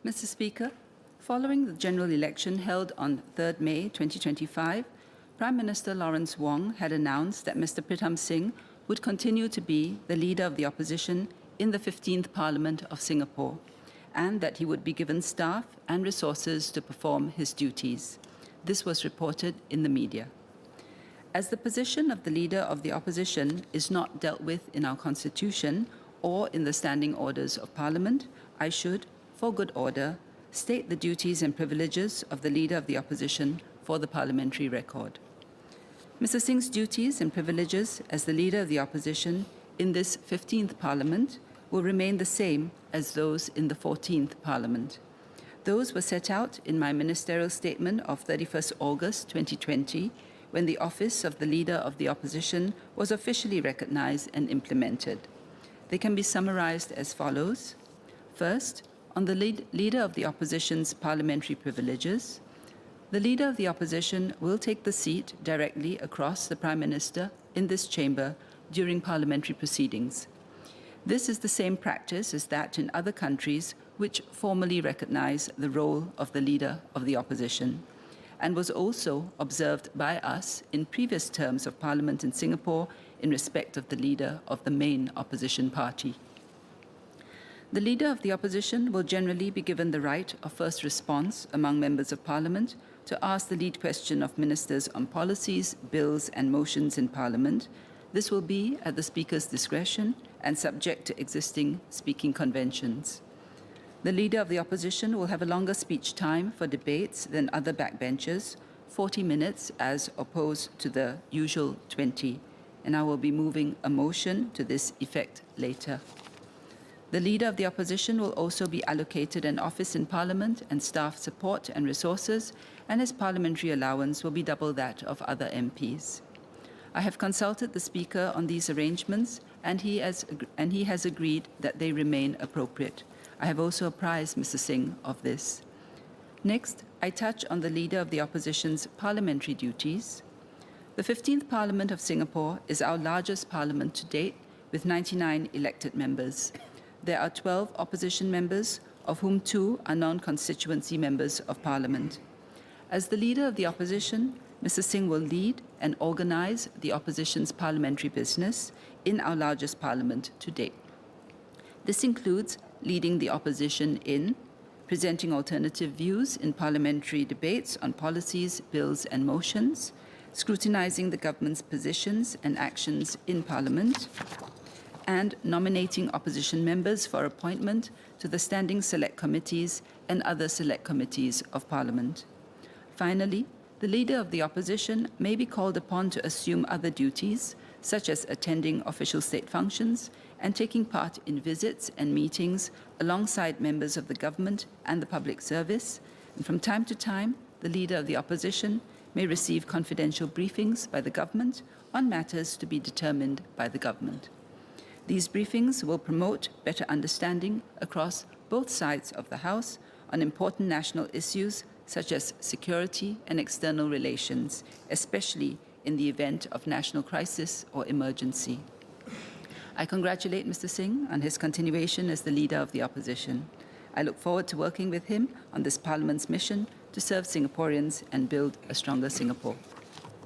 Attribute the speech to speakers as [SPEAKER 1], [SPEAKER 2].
[SPEAKER 1] Mr. Speaker, following the general election held on 3rd May 2025, Prime Minister Lawrence Wong had announced that Mr. Pritam Singh would continue to be the leader of the opposition in the 15th Parliament of Singapore, and that he would be given staff and resources to perform his duties. This was reported in the media. As the position of the leader of the opposition is not dealt with in our Constitution or in the standing orders of Parliament, I should, for good order, state the duties and privileges of the leader of the opposition for the parliamentary record. Mr. Singh's duties and privileges as the leader of the opposition in this 15th Parliament will remain the same as those in the 14th Parliament. Those were set out in my ministerial statement of 31st August 2020, when the office of the leader of the opposition was officially recognized and implemented. They can be summarized as follows. First, on the leader of the opposition's parliamentary privileges, the leader of the opposition will take the seat directly across the Prime Minister in this chamber during parliamentary proceedings. This is the same practice as that in other countries which formally recognize the role of the leader of the opposition, and was also observed by us in previous terms of Parliament in Singapore in respect of the leader of the main opposition party. The leader of the opposition will generally be given the right of first response among members of Parliament to ask the lead question of ministers on policies, bills and motions in Parliament. This will be at the Speaker's discretion and subject to existing speaking conventions. The leader of the opposition will have a longer speech time for debates than other backbenchers, 40 minutes as opposed to the usual 20, and I will be moving a motion to this effect later. The leader of the opposition will also be allocated an office in Parliament and staff support and resources, and his parliamentary allowance will be double that of other MPs. I have consulted the Speaker on these arrangements, and he has agreed that they remain appropriate. I have also apprised Mr. Singh of this. Next, I touch on the leader of the opposition's parliamentary duties. The 15th Parliament of Singapore is our largest parliament to date, with 99 elected members. There are 12 opposition members, of whom 2 are non-constituency members of Parliament. As the leader of the opposition, Mr. Singh will lead and organize the opposition's parliamentary business in our largest parliament to date. This includes leading the opposition in presenting alternative views in parliamentary debates on policies, bills and motions, scrutinizing the government's positions and actions in Parliament, and nominating opposition members for appointment to the standing select committees and other select committees of Parliament. Finally, the leader of the opposition may be called upon to assume other duties, such as attending official state functions and taking part in visits and meetings alongside members of the government and the public service. And from time to time, the leader of the opposition may receive confidential briefings by the government on matters to be determined by the government. These briefings will promote better understanding across both sides of the House on important national issues such as security and external relations, especially in the event of national crisis or emergency. I congratulate Mr. Singh on his continuation as the leader of the opposition. I look forward to working with him on this Parliament's mission to serve Singaporeans and build a stronger Singapore.